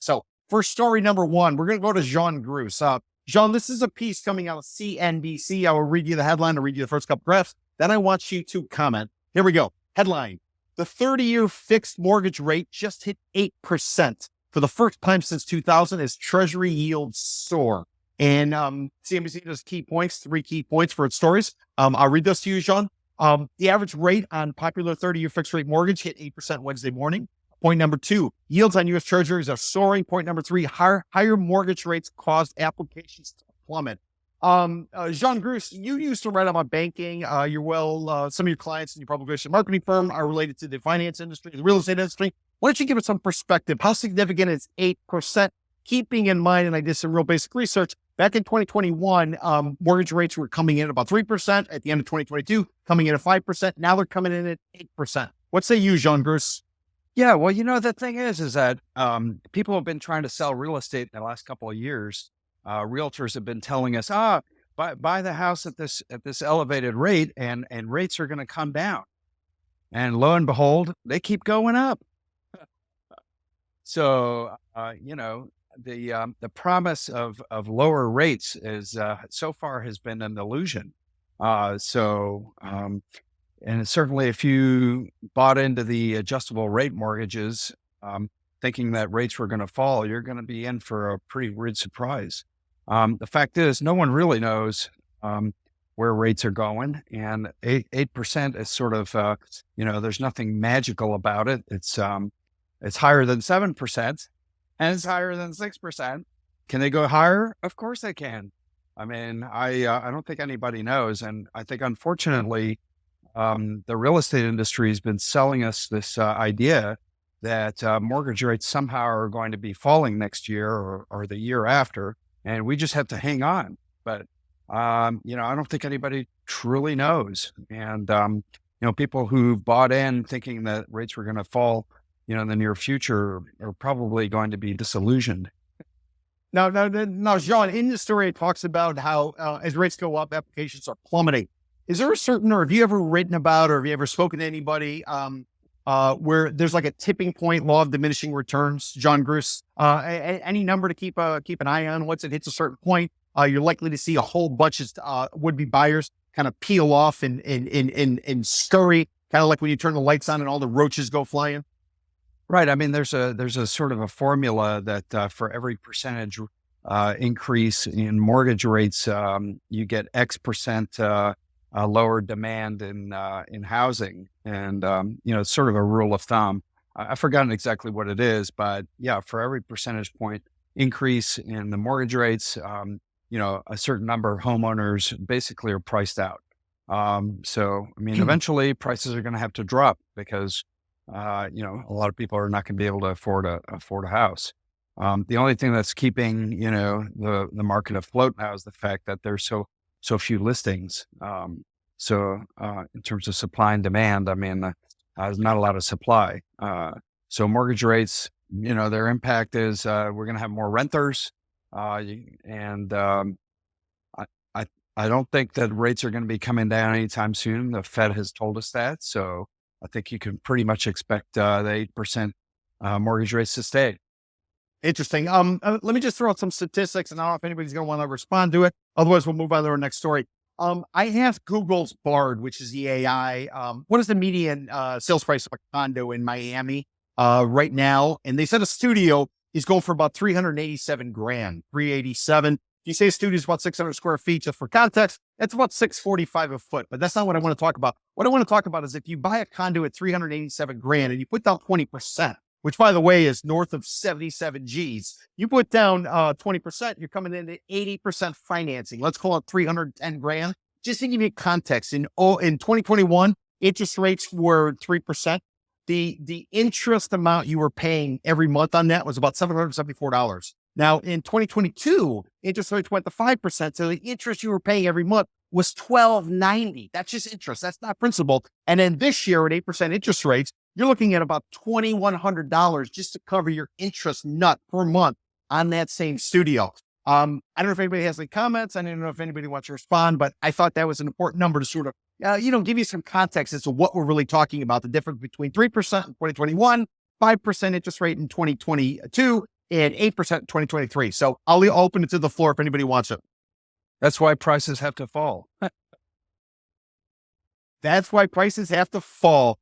So for story number one, we're going to go to Jean Gruss. Jean, this is a piece coming out of CNBC. I will read you the headline. I'll read you the first couple graphs. Then I want you to comment. Here we go. Headline: the 30-year fixed mortgage rate just hit 8% for the first time since 2000 as Treasury yields soar. And CNBC does key points, 3 key points for its stories. I'll read those to you, Jean. The average rate on popular 30-year fixed rate mortgage hit 8% Wednesday morning. Point number 2, yields on U.S. Treasuries are soaring. Point number 3, higher mortgage rates caused applications to plummet. Jean Gruss, you used to write about banking. Some of your clients in your public relations marketing firm are related to the finance industry, the real estate industry. Why don't you give us some perspective? How significant is 8%? Keeping in mind, and I did some real basic research, back in 2021, mortgage rates were coming in at about 3%. At the end of 2022, coming in at 5%. Now they're coming in at 8%. What say you, Jean Gruss? Yeah, well, the thing is that people have been trying to sell real estate in the last couple of years. Realtors have been telling us, buy the house at this elevated rate, and rates are going to come down. And lo and behold, they keep going up. So, the promise of lower rates is so far has been an illusion. And certainly if you bought into the adjustable rate mortgages, thinking that rates were going to fall, you're going to be in for a pretty weird surprise. The fact is, no one really knows where rates are going, and 8% is sort of, there's nothing magical about it. It's higher than 7%, and it's higher than 6%. Can they go higher? Of course they can. I mean, I don't think anybody knows, and I think unfortunately, the real estate industry has been selling us this idea that mortgage rates somehow are going to be falling next year or the year after, and we just have to hang on. But I don't think anybody truly knows. And people who bought in thinking that rates were going to fall, in the near future are probably going to be disillusioned. Now, Jean, in the story, it talks about how as rates go up, applications are plummeting. Is there a certain, or have you ever written about, or have you ever spoken to anybody where there's like a tipping point, law of diminishing returns, Jean Gruss? Any number to keep an eye on? Once it hits a certain point, you're likely to see a whole bunch of would-be buyers kind of peel off and scurry, kind of like when you turn the lights on and all the roaches go flying. Right. I mean, there's a sort of a formula that for every percentage increase in mortgage rates, you get X percent lower demand in housing, and it's sort of a rule of thumb. I've forgotten exactly what it is, but yeah, for every percentage point increase in the mortgage rates, a certain number of homeowners basically are priced out. Eventually prices are going to have to drop because a lot of people are not going to be able to afford a house. The only thing that's keeping the market afloat now is the fact that there's so few listings. In terms of supply and demand, there's not a lot of supply. So mortgage rates, their impact is we're going to have more renters. And I don't think that rates are going to be coming down anytime soon. The Fed has told us that. So I think you can pretty much expect the 8% mortgage rates to stay. Interesting. Let me just throw out some statistics, and I don't know if anybody's going to want to respond to it. Otherwise, we'll move on to our next story. I have Google's Bard, which is the AI. What is the median sales price of a condo in Miami right now? And they said a studio is going for about $387,000, $387,000. You say a studio is about 600 square feet. Just for context, that's about $645 a foot. But that's not what I want to talk about. What I want to talk about is if you buy a condo at $387,000 and you put down 20%, which by the way is north of 77 G's, you put down 20%, you're coming in at 80% financing. Let's call it $310,000. Just to give you context, in 2021, interest rates were 3%. The interest amount you were paying every month on that was about $774. Now, in 2022, interest rates went to 5%. So the interest you were paying every month was $1,290. That's just interest. That's not principal. And then this year at 8% interest rates, you're looking at about $2,100 just to cover your interest nut per month on that same studio. I don't know if anybody has any comments. I don't know if anybody wants to respond, but I thought that was an important number to sort of, give you some context as to what we're really talking about. The difference between 3% in 2021, 5% interest rate in 2022, and 8% in 2023. So I'll open it to the floor if anybody wants it. That's why prices have to fall. That's why prices have to fall.